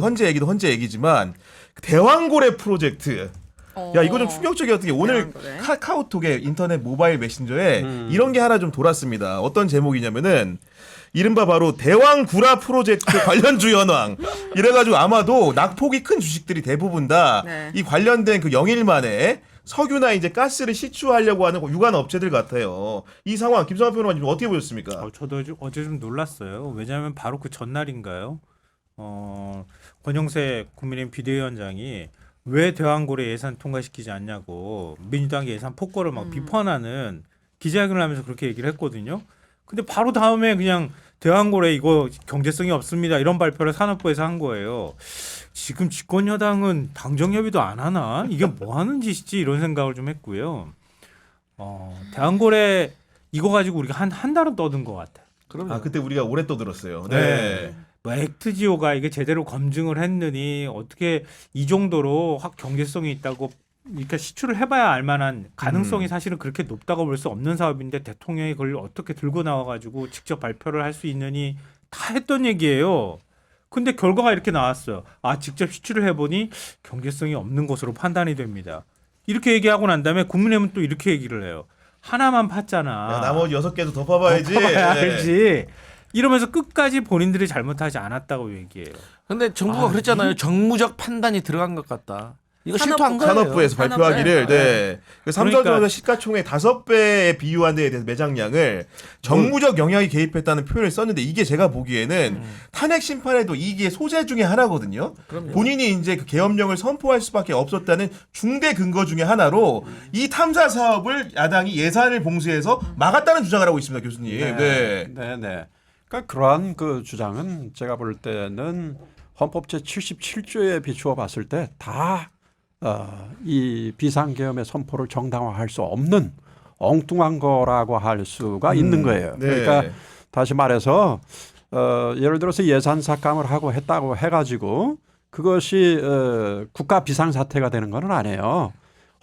헌재 얘기도 헌재 얘기지만 대왕고래 프로젝트. 야 이거 좀 충격적이었던 게 오늘 대왕고래. 카카오톡에 인터넷 모바일 메신저에 이런 게 하나 좀 돌았습니다. 어떤 제목이냐면은 이른바 바로 대왕구라 프로젝트 관련주 현황. 이래가지고 아마도 낙폭이 큰 주식들이 대부분 다 이 네. 관련된 그 영일 만에 석유나 이제 가스를 시추하려고 하는 유관 업체들 같아요. 이 상황 김성환 평론가님 어떻게 보셨습니까? 저도 어제 좀 놀랐어요. 왜냐하면 바로 그 전날인가요? 권영세 국민의힘 비대위원장이 왜 대왕고래 예산 통과시키지 않냐고 민주당 예산 폭거를 막 비판하는 기자회견을 하면서 그렇게 얘기를 했거든요. 근데 바로 다음에 그냥 대왕고래 이거 경제성이 없습니다. 이런 발표를 산업부에서 한 거예요. 지금 집권 여당은 당정협의도 안 하나? 이게 뭐 하는 짓이지? 이런 생각을 좀 했고요. 대왕고래 이거 가지고 우리가 한 달은 떠든 것 같아요. 아 그때 우리가 오래 떠들었어요. 네. 네. 뭐 액트지오가 이게 제대로 검증을 했느니 어떻게 이 정도로 확 경제성이 있다고 이렇게 시추를 해봐야 알만한 가능성이 사실은 그렇게 높다고 볼 수 없는 사업인데 대통령이 그걸 어떻게 들고 나와가지고 직접 발표를 할 수 있느니 다 했던 얘기예요. 근데 결과가 이렇게 나왔어요. 직접 시추를 해보니 경제성이 없는 것으로 판단이 됩니다. 이렇게 얘기하고 난 다음에 국민의힘은 또 이렇게 얘기를 해요. 하나만 팠잖아. 야, 나머지 6개도 더 파봐야지. 봐야 네. 알지. 이러면서 끝까지 본인들이 잘못하지 않았다고 얘기해요. 근데 정부가 그랬잖아요. 정무적 판단이 들어간 것 같다. 이거 산업부. 실토한 거예요. 산업부에서 발표하기를 네. 그 삼성전자 그러니까. 시가총액 5배에 비유한 데에 대해서 매장량을 정무적 영향이 개입했다는 표현을 썼는데 이게 제가 보기에는 탄핵 심판에도 이게 소재 중에 하나거든요. 본인이 이제 그 계엄령을 선포할 수밖에 없었다는 중대 근거 중에 하나로 이 탐사 사업을 야당이 예산을 봉쇄해서 막았다는 주장을 하고 있습니다, 교수님. 네. 네. 그러니까 그러한 그 주장은 제가 볼 때는 헌법 제 77조에 비추어 봤을 때 다 이 비상계엄의 선포를 정당화할 수 없는 엉뚱한 거라고 할 수가 있는 거예요. 네. 그러니까 다시 말해서 예를 들어서 예산 삭감을 하고 했다고 해가지고 그것이 국가 비상사태가 되는 건 아니에요.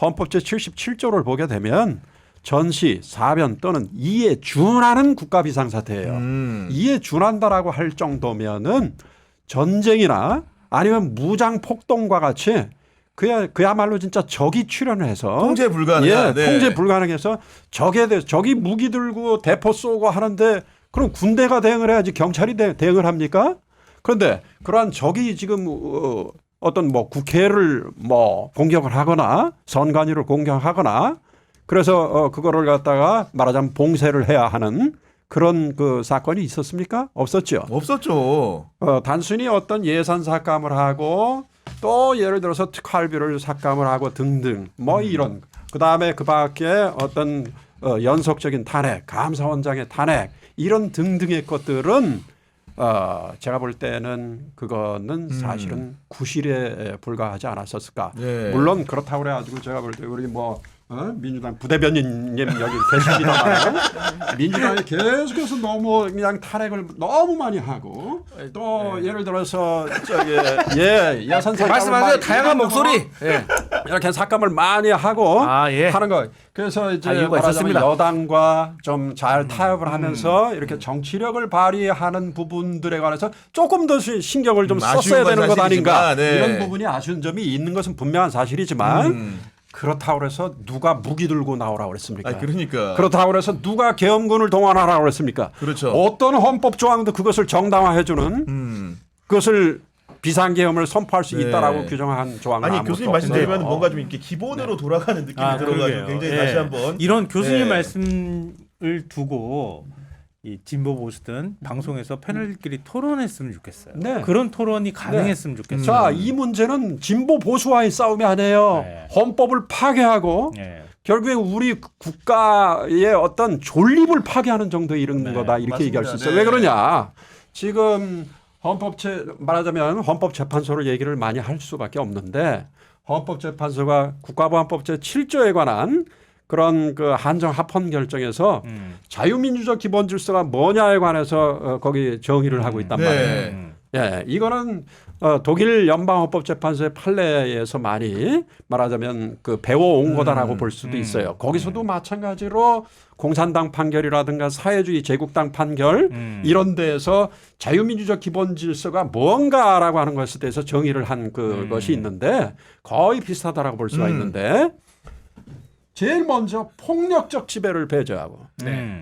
헌법 제 77조를 보게 되면 전시, 사변 또는 이에 준하는 국가 비상사태예요. 이에 준한다라고 할 정도면은 전쟁이나 아니면 무장 폭동과 같이 그야말로 진짜 적이 출현해서 통제 불가능한. 네. 통제 불가능해서 적이 무기 들고 대포 쏘고 하는데 그럼 군대가 대응을 해야지 경찰이 대응을 합니까? 그런데 그러한 적이 지금 어떤 뭐 국회를 뭐 공격을 하거나 선관위를 공격하거나 그래서 그거를 갖다가 말하자면 봉쇄를 해야 하는 그런 그 사건이 있었습니까? 없었죠. 없었죠. 단순히 어떤 예산 삭감을 하고 또 예를 들어서 특활비를 삭감을 하고 등등 뭐 이런 그다음에 그 밖에 어떤 연속적인 탄핵, 감사원장의 탄핵 이런 등등의 것들은 제가 볼 때는 그거는 사실은 구실에 불과하지 않았었을까. 네. 물론 그렇다고 그래가지고 제가 볼 때 우리 뭐 민주당 부대변인님 여기 계십니다만 민주당이 계속해서 너무 그냥 탄핵을 너무 많이 하고 또 예를 들어서 저기 예산 삭감을 말씀하세요. 많이 다양한 목소리. 예. 이렇게 삭감을 많이 하고 예. 하는 거. 그래서 이제 이유가 말하자면 있었습니다. 여당과 좀 잘 타협을 하면서 이렇게 정치력을 발휘하는 부분들에 관해서 조금 더 신경을 좀 아쉬운 썼어야 건 되는 것 아닌가. 사실이지만, 네. 이런 부분이 아쉬운 점이 있는 것은 분명한 사실이지만 그렇다고 해서 누가 무기 들고 나오라고 그랬습니까? 그러니까. 그렇다고 해서 누가 계엄군을 동원하라고 그랬습니까? 그렇죠. 어떤 헌법 조항도 그것을 정당화해 주는 그것을 비상계엄을 선포할 수 네. 있다라고 규정한 조항은 아니 아무것도 교수님 말씀 없어요. 들으면 뭔가 좀 이렇게 기본으로 돌아가는 느낌이 들어가지고 그러게요. 굉장히 예. 다시 한번 이런 교수님 네. 말씀을 두고 이 진보 보수든 방송에서 패널끼리 토론했으면 좋겠어요. 네. 그런 토론이 가능했으면 좋겠어요. 자, 이 문제는 진보 보수와의 싸움이 아니에요. 네. 헌법을 파괴하고 예. 결국에 우리 국가의 어떤 존립을 파괴하는 정도에 이르는 네, 거다 이렇게 맞습니다. 얘기할 수 있어요. 네. 왜 그러냐? 지금 말하자면 헌법재판소를 얘기를 많이 할 수밖에 없는데 헌법재판소가 국가보안법 제7조에 관한 그런 그 한정 합헌 결정에서 자유민주적 기본 질서가 뭐냐에 관해서 거기 정의를 하고 있단 네. 말이에요. 예, 이거는 독일 연방헌법재판소의 판례에서 많이 말하자면 그 배워온 거다라고 볼 수도 있어요. 거기서도 마찬가지로 공산당 판결이라든가 사회주의 제국당 판결 이런 데에서 자유민주적 기본 질서가 뭔가라고 하는 것에 대해서 정의를 한 그것이 있는데 거의 비슷하다라고 볼 수가 있는데 제일 먼저 폭력적 지배를 배제하고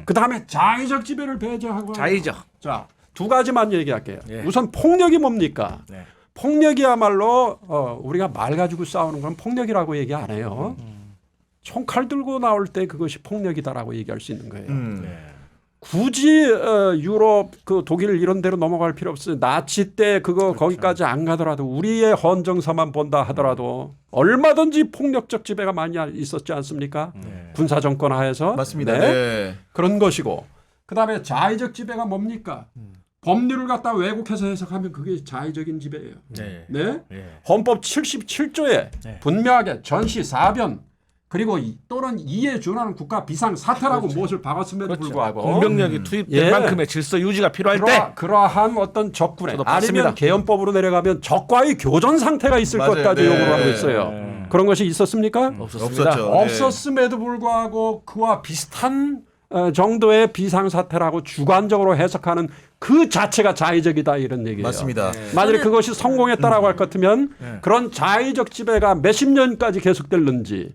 그다음에 자의적 지배를 배제하고 자의적. 자, 두 가지만 얘기할게요. 예. 우선 폭력이 뭡니까? 네. 폭력이야말로 우리가 말 가지고 싸우는 건 폭력이라고 얘기 안 해요. 총칼 들고 나올 때 그것이 폭력이다라고 얘기할 수 있는 거예요. 네. 굳이 유럽 그 독일 이런 데로 넘어갈 필요 없어요. 나치 때 그거 거기까지 안 가더라도 우리의 헌정사만 본다 하더라도 얼마든지 폭력적 지배가 많이 있었지 않습니까? 군사 정권 하에서 맞습니다. 네. 네. 그런 것이고 그다음에 자의적 지배가 뭡니까? 법률을 갖다 왜곡해서 해석하면 그게 자의적인 지배예요. 네. 네? 네. 헌법 77조에 네. 분명하게 전시 사변 그리고 또는 이에 준하는 국가 비상 사태라고 무엇을 박았음에도 불구하고 공병력이 투입된 예. 만큼의 질서 유지가 필요할 때 그러한 어떤 적군에 저도 아니면 봤습니다. 개헌법으로 내려가면 적과의 교전 상태가 있을 맞아요. 것까지 네. 요구를 하고 있어요. 그런 것이 있었습니까? 없었습니다. 없었죠. 네. 없었음에도 불구하고 그와 비슷한 정도의 비상사태라고 주관적으로 해석하는 그 자체가 자의적이다 이런 얘기예요. 맞습니다. 만약에 그것이 성공했다라고 할 것 같으면 그런 자의적 지배가 몇십 년까지 계속될는지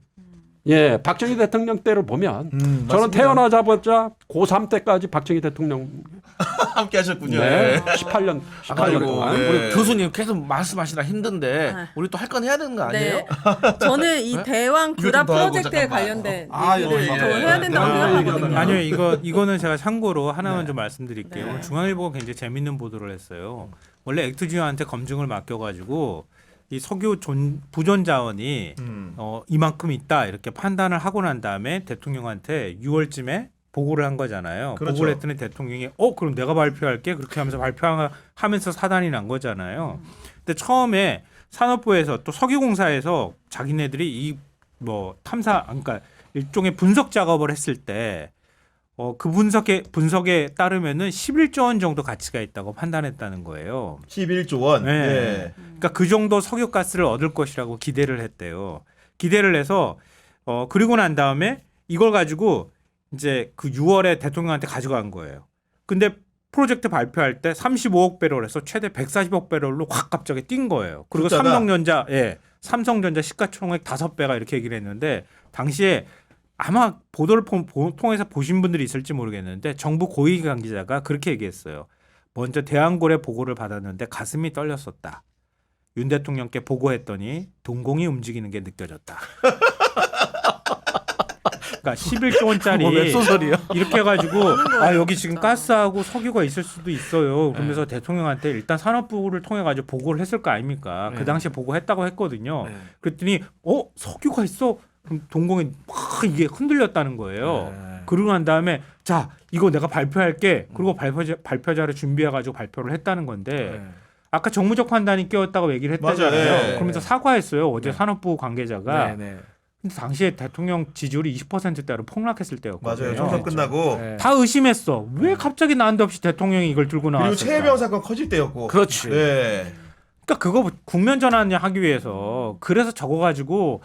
예, 박정희 대통령 때를 보면 저는 맞습니다. 태어나자마자 고3 때까지 박정희 대통령 함께 하셨군요. 네, 네. 18년 아이고, 동안 네. 우리 교수님 계속 말씀하시라 힘든데 아. 우리 또 할 건 해야 되는 거 아니에요? 네. 저는 이 대왕 이거 규라 좀 더 하고 프로젝트에 잠깐만. 관련된 아, 얘기를 예, 더 예. 해야 된다고 네. 생각하거든요. 아니요, 이거는 제가 참고로 하나만 좀 말씀드릴게요. 네. 오늘 중앙일보가 굉장히 재밌는 보도를 했어요. 원래 액트지오한테 검증을 맡겨가지고 이 석유 부존 자원이 이만큼 있다 이렇게 판단을 하고 난 다음에 대통령한테 6월쯤에 보고를 한 거잖아요. 그렇죠. 보고를 했더니 대통령이 그럼 내가 발표할게 그렇게 하면서 발표하면서 사단이 난 거잖아요. 근데 처음에 산업부에서 또 석유공사에서 자기네들이 이 뭐 그러니까 일종의 분석 작업을 했을 때 그 분석에 따르면은 11조 원 정도 가치가 있다고 판단했다는 거예요. 11조 원. 네. 네. 그러니까 그 정도 석유가스를 얻을 것이라고 기대를 했대요. 기대를 해서 그리고 난 다음에 이걸 가지고 이제 그 6월에 대통령한테 가져간 거예요. 근데 프로젝트 발표할 때 35억 배럴에서 최대 140억 배럴로 확 갑자기 뛴 거예요. 그리고 숫자가? 삼성전자 시가총액 5배가 이렇게 얘기를 했는데 당시에 아마 보도를 통해서 보신 분들이 있을지 모르겠는데 정부 고위 관계자가 그렇게 얘기했어요. 먼저 대왕고래 보고를 받았는데 가슴이 떨렸었다. 윤 대통령께 보고했더니 동공이 움직이는 게 느껴졌다. 그러니까 11조 원짜리 웹소설이요? 이렇게 해가지고 여기 지금 가스하고 석유가 있을 수도 있어요. 그러면서 대통령한테 일단 산업부를 통해 가지고 보고를 했을 거 아닙니까? 그 당시에 보고했다고 했거든요. 그랬더니 석유가 있어? 그럼 동공이 막 이게 흔들렸다는 거예요. 그러고 난 다음에 자 이거 내가 발표할게. 그리고 발표자를 준비해가지고 발표를 했다는 건데 아까 정무적 판단이 끼었다고 얘기를 했잖아요. 맞아요. 네. 그러면서 사과했어요. 어제 산업부 관계자가. 네. 근데 당시에 대통령 지지율이 20%대로 폭락했을 때였거든요. 맞아요. 총선 끝나고 네. 다 의심했어. 왜 갑자기 난데없이 대통령이 이걸 들고 그리고 나왔을까? 최혜병 사건 커질 때였고. 그렇지. 네. 그러니까 그거 국면 전환하기 위해서 그래서 적어가지고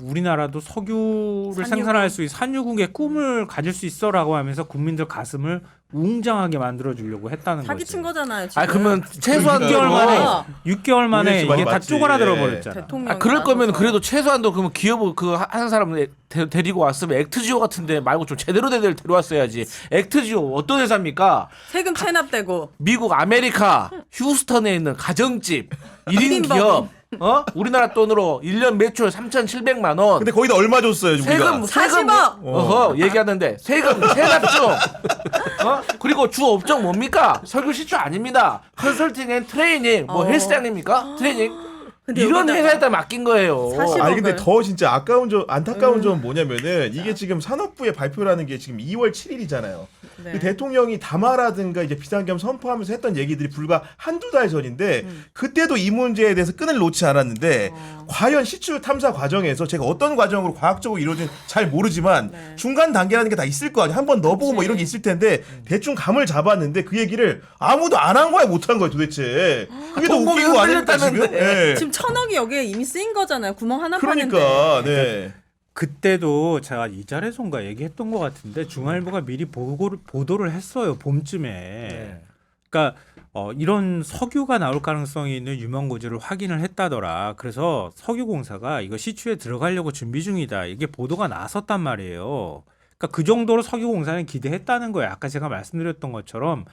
우리나라도 석유를 생산할 수 있는 산유국의 꿈을 가질 수 있어라고 하면서 국민들 가슴을 웅장하게 만들어주려고 했다는 거죠. 사기친 거잖아요. 지금. 그러면 최소한 6개월 만에 어. 6개월 만에 우리 이게 다 맞지. 쪼그라들어 버렸잖아. 대통령. 그럴 거면 그래도 최소한도 그러면 기업을 그 하는 사람을 데리고 왔으면 액트지오 같은데 말고 좀 제대로 된 데를 데려왔어야지. 액트지오 어떤 회사입니까? 세금 체납되고 미국 아메리카 휴스턴에 있는 가정집 1인 일인 기업 우리나라 돈으로 1년 매출 3,700만 원. 근데 거기다 얼마 줬어요, 우리가? 세금 40억! 얘기하는데 세금 체납중. 그리고 주 업종 뭡니까? 석유 시추 아닙니다. 컨설팅 앤 트레이닝 뭐 헬스장입니까? 트레이닝 근데 이런 여기다가 회사에다 맡긴 거예요. 40억. 아니 근데 더 진짜 안타까운 점은 뭐냐면은 이게 지금 산업부의 발표라는 게 지금 2월 7일이잖아요. 네. 그 대통령이 담화라든가 이제 비상겸 선포하면서 했던 얘기들이 불과 한두 달 전인데 그때도 이 문제에 대해서 끈을 놓지 않았는데 과연 시추 탐사 과정에서 제가 어떤 과정으로 과학적으로 이루어진 잘 모르지만 네. 중간 단계라는 게 다 있을 거 아니야. 한번 넣어보고 뭐 그치. 이런 게 있을 텐데 대충 감을 잡았는데 그 얘기를 아무도 안 한 거야, 못 한 거야 도대체. 그게 더 공공이 웃긴 거 아닙니까 지금? 흔들렸다는데. 예. 지금 1,000억이 여기에 이미 쓰인 거잖아요. 구멍 하나 파는데. 그러니까 네. 그때도 제가 이 자리에서인가 얘기했던 것 같은데 중앙일보가 미리 보도를 했어요. 봄쯤에. 네. 그러니까 이런 석유가 나올 가능성이 있는 유망고지를 확인을 했다더라. 그래서 석유공사가 이거 시추에 들어가려고 준비 중이다. 이게 보도가 나섰단 말이에요. 그러니까 그 정도로 석유공사는 기대했다는 거예요. 아까 제가 말씀드렸던 것처럼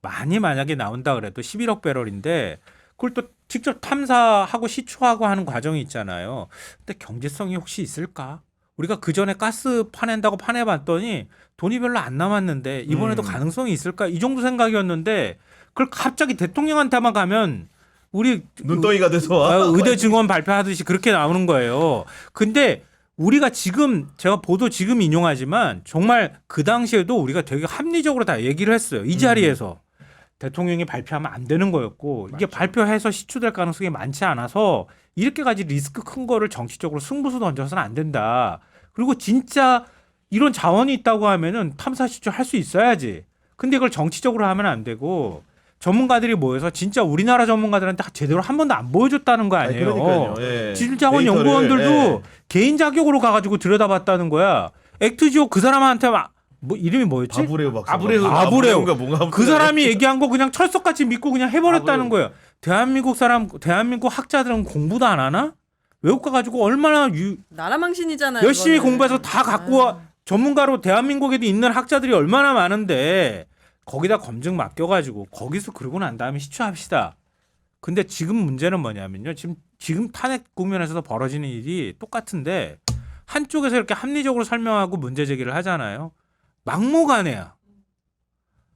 많이 만약에 나온다 그래도 11억 배럴인데 그걸 또 직접 탐사하고 시추하고 하는 과정이 있잖아요. 근데 경제성이 혹시 있을까? 우리가 그 전에 가스 파낸다고 파내봤더니 돈이 별로 안 남았는데 이번에도 가능성이 있을까? 이 정도 생각이었는데 그걸 갑자기 대통령한테만 가면 우리 눈덩이가 돼서 의대 증원 발표하듯이 그렇게 나오는 거예요. 근데 우리가 지금 제가 보도 지금 인용하지만 정말 그 당시에도 우리가 되게 합리적으로 다 얘기를 했어요. 이 자리에서 대통령이 발표하면 안 되는 거였고 이게 발표해서 시추될 가능성이 많지 않아서 이렇게까지 리스크 큰 거를 정치적으로 승부수 던져서는 안 된다. 그리고 진짜 이런 자원이 있다고 하면은 탐사 시추 할 수 있어야지. 근데 이걸 정치적으로 하면 안 되고 전문가들이 모여서 진짜 우리나라 전문가들한테 제대로 한 번도 안 보여줬다는 거 아니에요. 그러니까요. 예. 지질자원 데이터를, 연구원들도 예. 개인 자격으로 가가지고 들여다봤다는 거야. 액트지오 그 사람한테 뭐 이름이 뭐였지? 아브레우 박사. 아브레우가 뭔가 그 사람이 얘기한 거 그냥 철석같이 믿고 그냥 해버렸다는 아브레우. 거예요. 대한민국 학자들은 공부도 안 하나? 외국 가가지고 얼마나 나라 망신이잖아요. 열심히 이거는. 공부해서 다 갖고 와 전문가로 대한민국에도 있는 학자들이 얼마나 많은데 거기다 검증 맡겨가지고 거기서 그러고 난 다음에 시추합시다. 근데 지금 문제는 뭐냐면요. 지금 탄핵 국면에서도 벌어지는 일이 똑같은데 한쪽에서 이렇게 합리적으로 설명하고 문제 제기를 하잖아요. 막무가내야.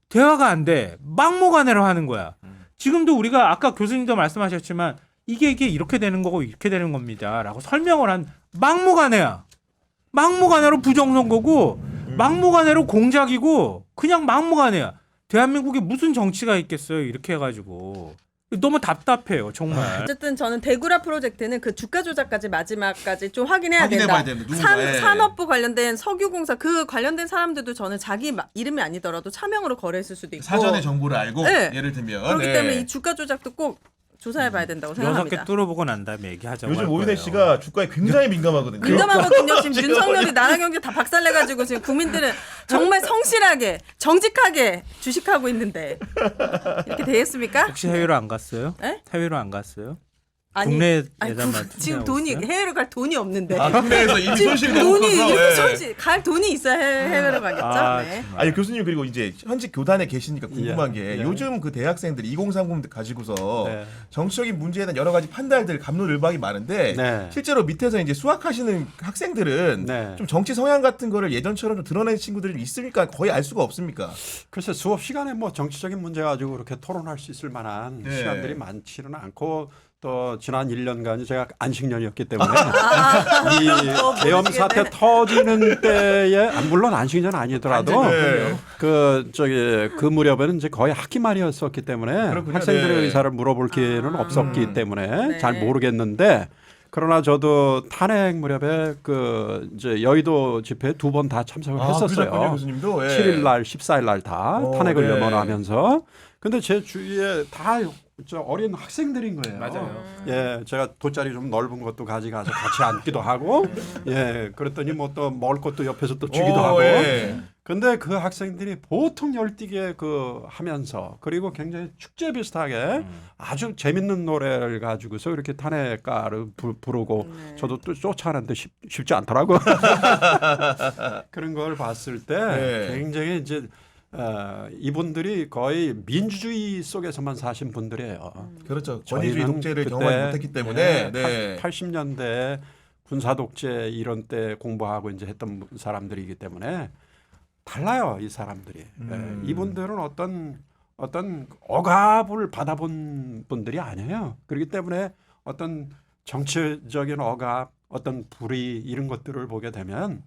대화가 안 돼. 막무가내로 하는 거야. 지금도 우리가 아까 교수님도 말씀하셨지만 이게 이렇게 되는 거고 이렇게 되는 겁니다라고 설명을 한 막무가내야. 막무가내로 부정선거고 막무가내로 공작이고 그냥 막무가내야. 대한민국에 무슨 정치가 있겠어요. 이렇게 해가지고. 너무 답답해요. 정말. 어쨌든 저는 대구라 프로젝트는 그 주가 조작까지 마지막까지 좀 확인해야 확인해봐야 된다. 됩니다. 누군가, 예. 산업부 관련된 석유공사 그 관련된 사람들도 저는 자기 이름이 아니더라도 차명으로 거래했을 수도 있고 사전에 정보를 알고 네. 예를 들면 그렇기 네. 때문에 이 주가 조작도 꼭 조사해봐야 된다고 여섯 개 생각합니다. 뚫어보고 난 다음에 얘기하자고. 요즘 할 오윤혜 거예요. 씨가 주가에 굉장히 민감하거든요. 민감하거든요. 지금 윤석열이 나라경제 다 박살내가지고 지금 국민들은 정말 성실하게 정직하게 주식하고 있는데 이렇게 되겠습니까? 혹시 해외로 안 갔어요? 에? 해외로 안 갔어요? 아니, 국내 아니, 예산만 지금 투자하고 돈이 있어요? 해외로 갈 돈이 없는데 아, 국내에서 이미 지금 손실이 너무 돈이 커서. 이렇게 예. 손실 갈 돈이 있어야 해외로 가겠죠. 아, 네. 정말. 아니 교수님 그리고 이제 현직 교단에 계시니까 궁금한 게 예. 요즘 그 대학생들 2030 가지고서 네. 정치적인 문제에 대한 여러 가지 판단들 갑론을박이 많은데 네. 실제로 밑에서 이제 수학하시는 학생들은 네. 좀 정치 성향 같은 거를 예전처럼 좀 드러내는 친구들이 좀 있습니까? 거의 알 수가 없습니까? 글쎄 수업 시간에 뭐 정치적인 문제 가지고 그렇게 토론할 수 있을 만한 네. 시간들이 많지는 않고 또 지난 1년간이 제가 안식년이었기 때문에 이 계엄 사태 터지는 때에 물론 안식년 아니더라도 네. 그 무렵에는 이제 거의 학기 말이었었기 때문에 그렇군요. 학생들의 네. 의사를 물어볼 기회는 없었기 때문에 네. 잘 모르겠는데 그러나 저도 탄핵 무렵에 그 이제 여의도 집회에 2번 다 참석을 했었어요. 그러셨군요, 교수님도. 예. 7일 날, 14일 날 다 탄핵을 네. 염원하면서. 근데 제 주위에 다 저 어린 학생들인 거예요. 맞아요. 예, 제가 돗자리 좀 넓은 것도 가져가서 같이 앉기도 하고, 예, 그랬더니 뭐 또 먹을 것도 옆에서 또 주기도 하고. 예. 근데 그 학생들이 보통 열띠게 그 하면서 그리고 굉장히 축제 비슷하게 아주 재밌는 노래를 가지고서 이렇게 탄핵가를 부르고 저도 또 쫓아가는데 쉽지 않더라고. 그런 걸 봤을 때 네. 굉장히 이제 이분들이 거의 민주주의 속에서만 사신 분들이에요. 그렇죠. 권위주의 저희는 독재를 그때, 경험하지 못했기 때문에 네. 80년대 군사 독재 이런 때 공부하고 이제 했던 사람들이기 때문에 달라요, 이 사람들이. 이분들은 어떤 억압을 받아본 분들이 아니에요. 그렇기 때문에 어떤 정치적인 억압, 어떤 불의 이런 것들을 보게 되면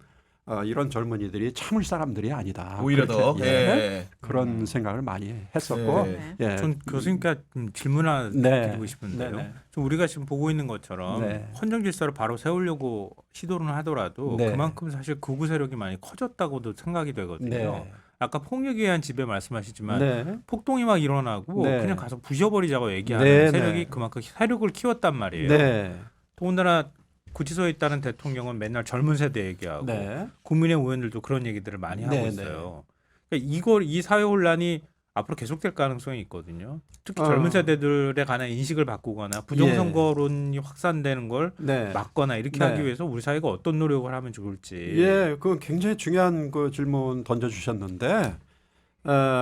이런 젊은이들이 참을 사람들이 아니다. 오히려 더. 그렇게, 예. 그런 생각을 많이 했었고 네. 예. 전 교수님께 질문 하나 네. 드리고 싶은데요. 네. 좀 우리가 지금 보고 있는 것처럼 네. 헌정 질서를 바로 세우려고 시도는 하더라도 네. 그만큼 사실 극우 세력이 많이 커졌다고도 생각이 되거든요. 네. 아까 폭력에 의한 지배 말씀하시지만 네. 폭동이 막 일어나고 네. 그냥 가서 부셔버리자고 얘기하는 네, 세력이 네. 그만큼 세력을 키웠단 말이에요. 네. 더군다나 구치소에 있다는 대통령은 맨날 젊은 세대 얘기하고 네. 국민의 의원들도 그런 얘기들을 많이 하고 네, 있어요. 그러니까 이 사회 혼란이 앞으로 계속될 가능성이 있거든요. 특히 어. 젊은 세대들에 관한 인식을 바꾸거나 부정선거론이 확산되는 걸 네. 막거나 이렇게 네. 하기 위해서 우리 사회가 어떤 노력을 하면 좋을지. 예, 그 굉장히 중요한 그 질문 던져주셨는데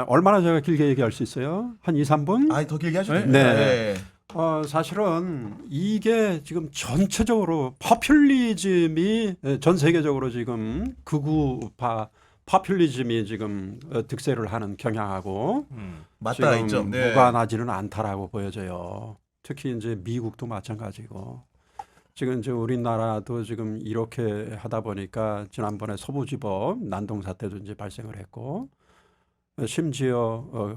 얼마나 제가 길게 얘기할 수 있어요? 한 2, 3분? 아니 더 길게 하셔도 네? 됩니다. 네. 예. 사실은 이게 지금 전체적으로 포퓰리즘이 전 세계적으로 지금 극우파 포퓰리즘이 지금 득세를 하는 경향하고 맞다 지금 있죠. 네. 무관하지는 않다라고 보여져요. 특히 이제 미국도 마찬가지고 지금 이제 우리나라도 지금 이렇게 하다 보니까 지난번에 서부지법 난동 사태도 이제 발생을 했고 심지어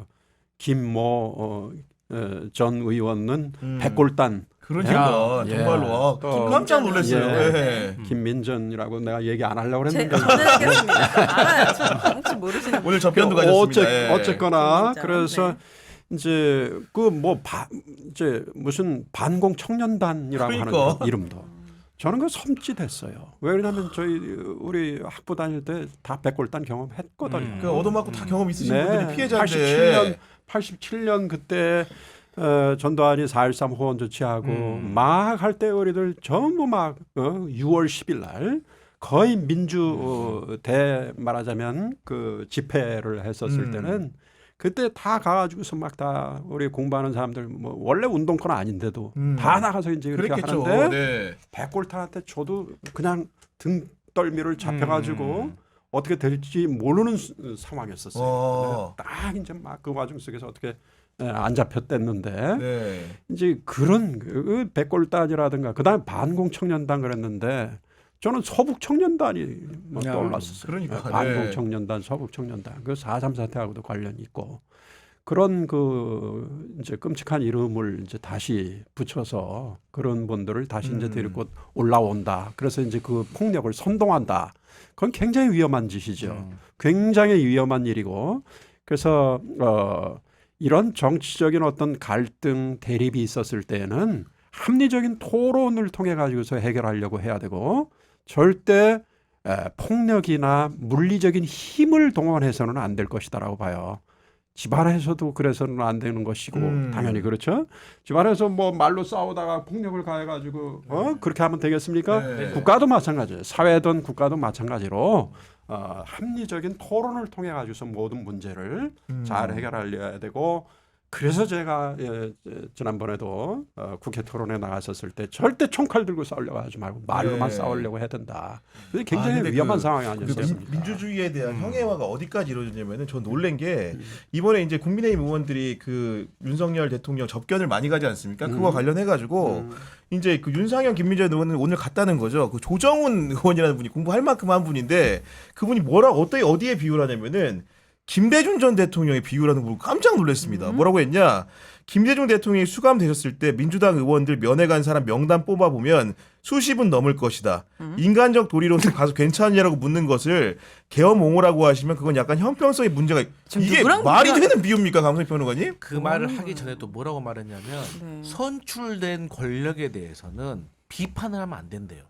김모 전 의원은 백골단 그러니까 예. 정말로 와, 또- 깜짝 놀랐어요. 예. 예. 김민전이라고 내가 얘기 안 하려고 제 했는데 전해드리겠습니다. 알아요. 저 혹시 모르시는 오늘 접견도 가졌습니다. 예. 어쨌거나 김민전. 그래서 이제 그 뭐 이제 무슨 반공 청년단이라고 그러니까. 하는 이름도 저는 그 섬찟했어요. 왜냐하면 저희 우리 학부 다닐 때 다 백골단 경험했거든요. 그 얻어맞고 다 경험 있으신 네. 분들이 피해자인데 87년 그때 전두환이 4.13 호원 조치하고 막 할 때 우리들 전부 막 6월 10일 날 거의 민주 대 말하자면 그 집회를 했었을 때는 그때 다 가가지고서 막 다 우리 공부하는 사람들 뭐 원래 운동권 아닌데도 다 나가서 이제 그렇게 그랬겠죠. 하는데 네. 백골탄한테 저도 그냥 등 떨미를 잡혀가지고 어떻게 될지 모르는 상황이었었어요. 딱 이제 막 그 과정 속에서 어떻게 안 잡혔댔는데 네. 이제 그런 그 백골단이라든가 그다음에 반공청년단 그랬는데 저는 서북청년단이 막 야, 떠올랐었어요. 그러니까, 네. 반공청년단, 서북청년단 그 4.3 사태하고도 관련이 있고 그런 그 이제 끔찍한 이름을 이제 다시 붙여서 그런 분들을 다시 이제 데리고 올라온다. 그래서 이제 그 폭력을 선동한다. 그건 굉장히 위험한 짓이죠. 굉장히 위험한 일이고 그래서 이런 정치적인 어떤 갈등 대립이 있었을 때에는 합리적인 토론을 통해 가지고서 해결하려고 해야 되고 절대 폭력이나 물리적인 힘을 동원해서는 안 될 것이다라고 봐요. 집안에서도 그래서는 안 되는 것이고 당연히 그렇죠. 집안에서 뭐 말로 싸우다가 폭력을 가해가지고 그렇게 하면 되겠습니까? 네. 국가도 마찬가지예요. 사회든 국가도 마찬가지로 합리적인 토론을 통해 가지고서 모든 문제를 잘 해결하려야 되고 그래서 제가 지난번에도 국회 토론에 나갔었을 때 절대 총칼 들고 싸우려고 하지 말고 말로만 네. 싸우려고 해야 된다. 그게 굉장히 근데 위험한 그- 상황이 그 아니었습니까? 민주주의에 대한 형해화가 어디까지 이루어졌냐면은 전 놀란 게 이번에 이제 국민의힘 의원들이 그 윤석열 대통령 접견을 많이 가지 않습니까? 그거와 관련해 가지고 이제 그 윤상현 김민재 의원은 오늘 갔다는 거죠. 그 조정훈 의원이라는 분이 공부할 만큼 한 분인데 그분이 어디에 비유를 하냐면은 김대중 전 대통령의 비유라는 걸 깜짝 놀랐습니다. 뭐라고 했냐? 김대중 대통령이 수감되셨을 때 민주당 의원들 면회 간 사람 명단 뽑아보면 수십 은 넘을 것이다. 인간적 도리로는 가서 괜찮냐라고 묻는 것을 계엄 옹호라고 하시면 그건 약간 형평성의 문제가 지금 이게 누구랑 말이 비교하- 되는 비유입니까, 강성희 평론가님? 그 말을 하기 전에 또 뭐라고 말했냐면 네. 선출된 권력에 대해서는 비판을 하면 안 된대요.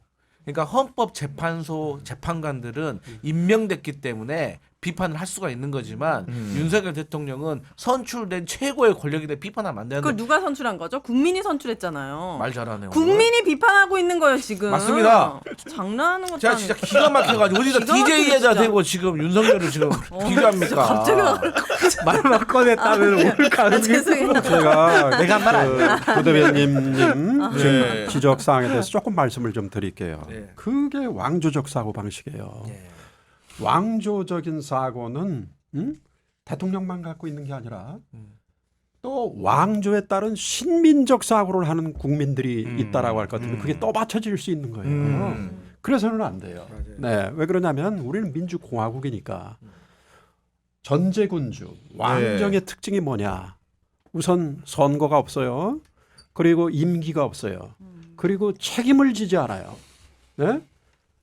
그러니까 헌법재판소 재판관들은 임명됐기 때문에 비판을 할 수가 있는 거지만 윤석열 대통령은 선출된 최고의 권력에 대해 비판하면 안 그걸 되는데 누가 선출한 거죠? 국민이 선출했잖아요. 말 잘하네요. 오늘. 국민이 비판하고 있는 거예요 지금. 맞습니다. 장난하는 것도 제가 아니고. 진짜 기가 막혀가지고 어디다 기가 막히네, DJ에다 진짜. 대고 지금 윤석열을 지금 비교합니까? 갑자기 말만 꺼냈다면 오늘 가는 죄송해요. 제가 내가 한말 아니야. 부대변님 네. 지금 지적 사항에 대해서 조금 말씀을 좀 드릴게요. 네. 그게 왕조적 사고 방식이에요. 예. 왕조적인 사고는 대통령만 갖고 있는 게 아니라 또 왕조에 따른 신민적 사고를 하는 국민들이 있다라고 할 것 같으면 그게 떠받쳐질 수 있는 거예요. 그래서는 안 돼요. 네, 왜 그러냐면 우리는 민주공화국이니까 전제군주 왕정의 특징이 뭐냐? 우선 선거가 없어요. 그리고 임기가 없어요. 그리고 책임을 지지 않아요. 네?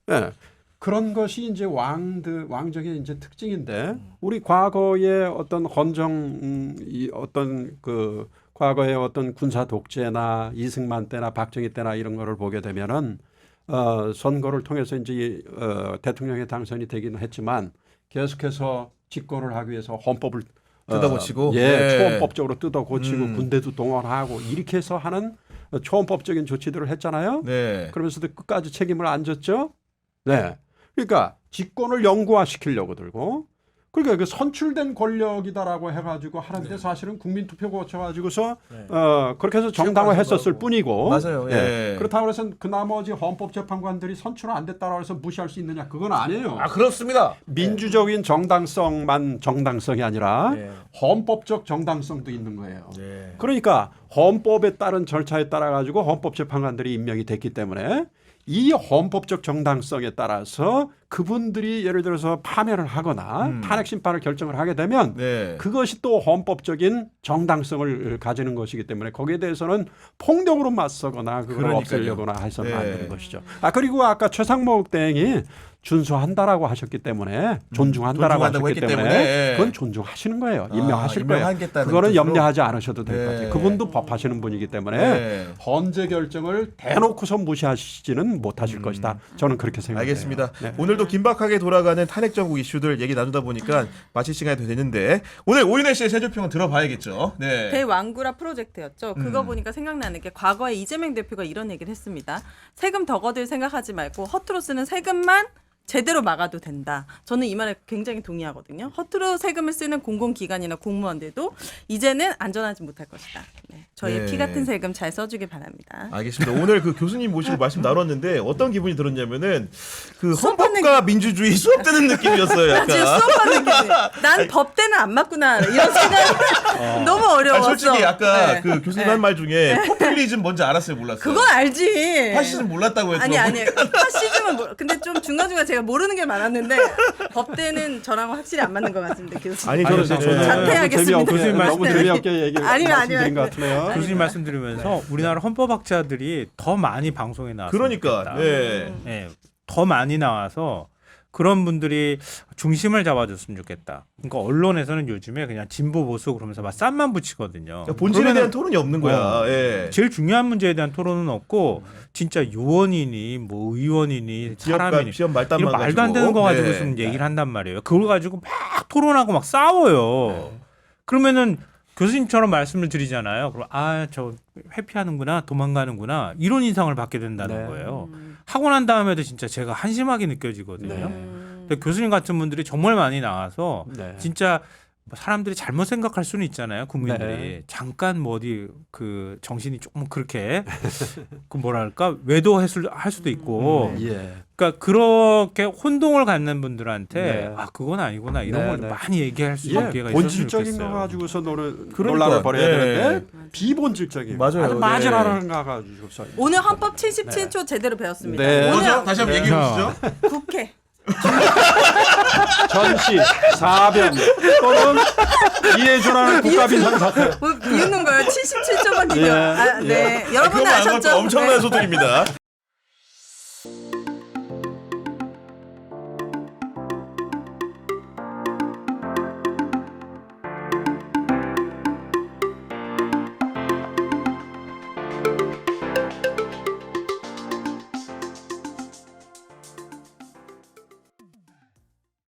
네. 그런 것이 이제 왕정의 이제 특징인데 우리 과거의 어떤 어떤 그 과거의 어떤 군사 독재나 이승만 때나 박정희 때나 이런 거를 보게 되면은 선거를 통해서 이제 대통령에 당선이 되기는 했지만 계속해서 집권을 하기 위해서 헌법을 뜯어고치고 초헌법적으로 뜯어고치고 군대도 동원하고 이렇게 해서 하는 초헌법적인 조치들을 했잖아요. 네. 그러면서도 끝까지 책임을 안 졌죠. 네. 그러니까 집권을 영구화시키려고 들고 그러니까 그 선출된 권력이다라고 해가지고 하는데 사실은 국민투표 거쳐가지고서 그렇게 해서 정당화했었을 뿐이고 맞아요. 예. 그렇다고 해서 그 나머지 헌법재판관들이 선출 안 됐다고 해서 무시할 수 있느냐 그건 아니에요. 아 그렇습니다. 민주적인 정당성만 정당성이 아니라 네. 헌법적 정당성도 있는 거예요. 네. 그러니까 헌법에 따른 절차에 따라 가지고 헌법재판관들이 임명이 됐기 때문에 이 헌법적 정당성에 따라서 그분들이 예를 들어서 파면을 하거나 탄핵 심판을 결정을 하게 되면 네. 그것이 또 헌법적인 정당성을 가지는 것이기 때문에 거기에 대해서는 폭력으로 맞서거나 그걸 그러니까요. 없애려거나 해서는 안 네. 되는 것이죠. 그리고 아까 최상목 대행이 준수한다라고 하셨기 때문에 존중한다라고 존중한다고 하셨기 했기 때문에 때문에. 그건 존중하시는 거예요. 임명하실 거예요. 임명하겠다는 그거는 뜻으로. 염려하지 않으셔도 될 것 네. 같아요. 그분도 법하시는 분이기 때문에 네. 헌재 결정을 대놓고서 무시하시지는 못하실 것이다. 저는 그렇게 생각해요. 알겠습니다. 네. 오늘도 긴박하게 돌아가는 탄핵 정국 이슈들 얘기 나누다 보니까 마칠 시간이 됐는데 오늘 오윤혜 씨의 세조평은 들어봐야겠죠. 네. 대왕구라 프로젝트였죠. 그거 보니까 생각나는 게 과거에 이재명 대표가 이런 얘기를 했습니다. 세금 더 거둘 생각하지 말고 허투루 쓰는 세금만 제대로 막아도 된다. 저는 이 말에 굉장히 동의하거든요. 허투루 세금을 쓰는 공공기관이나 공무원들도 이제는 안전하지 못할 것이다. 네. 저희의 네. 피 같은 세금 잘 써주길 바랍니다. 알겠습니다. 오늘 그 교수님 모시고 말씀 나눴는데 어떤 기분이 들었냐면은 그 수업하는 헌법과 민주주의 수업 듣는 느낌이었어요. 나 지금 약간. 수업하는 기분. 난 법대는 안 맞구나. 이런 생각이 너무 어려웠어. 아니, 솔직히 아까 네. 그 교수님 한 말 중에 포퓰리즘 뭔지 알았어요, 몰랐어요? 그건 알지. 파시즘 몰랐다고 했죠. 아니 파시즘은 근데 좀 중간중간 제가 모르는 게 많았는데 법대는 저랑 확실히 안 맞는 것 같습니다. 교수님. 아니, 저는 자퇴하겠습니다. 교수님 너무 네. 재미없게 얘기 아니요. 말씀드린 것 같으네요. 교수님 말씀드리면서 우리나라 헌법학자들이 더 많이 방송에 나왔으면 그러니까. 좋겠다. 네. 네, 더 많이 나와서 그런 분들이 중심을 잡아줬으면 좋겠다. 그러니까 언론에서는 요즘에 그냥 진보 보수 그러면서 막 쌈만 붙이거든요. 그러니까 본질에 그러면은 대한 토론이 없는 거야. 예. 제일 중요한 문제에 대한 토론은 없고 진짜 요원이니 뭐 의원이니 사람이니 시험 말단만 이런 말도 안 되는 거 가지고. 가지고 좀 얘기를 한단 말이에요. 그걸 가지고 막 토론하고 막 싸워요. 그러면은 교수님처럼 말씀을 드리잖아요. 그럼 저 회피하는구나, 도망가는구나 이런 인상을 받게 된다는 네. 거예요. 하고 난 다음에도 진짜 제가 한심하게 느껴지거든요. 네. 근데 교수님 같은 분들이 정말 많이 나와서 네. 진짜 사람들이 잘못 생각할 수는 있잖아요. 국민들이 네. 잠깐 뭐 어디 그 정신이 조금 그렇게 그 뭐랄까 외도할 수도 있고. 예. 그러니까 그렇게 혼동을 갖는 분들한테 네. 그건 아니구나 이런 네, 걸 네. 많이 얘기할 수 있는 기회가 있었으면 본질적인 좋겠어요. 거 가지고서 논란을 그러니까. 벌여야 네. 되는데 비본질적인 맞아요. 아주 네. 마지막을 가가지고서 오늘 헌법 77조 제대로 배웠습니다. 네. 오늘 뭐죠? 다시 한번 얘기해 보시죠. 국회 전시, 사변 또는 이에 준하는 국가비상 사태. 뭐 비웃는 거예요. 77조만 기명. 예. 네. 여러분 그거 안 아셨죠? 것도 엄청난 네. 소득입니다.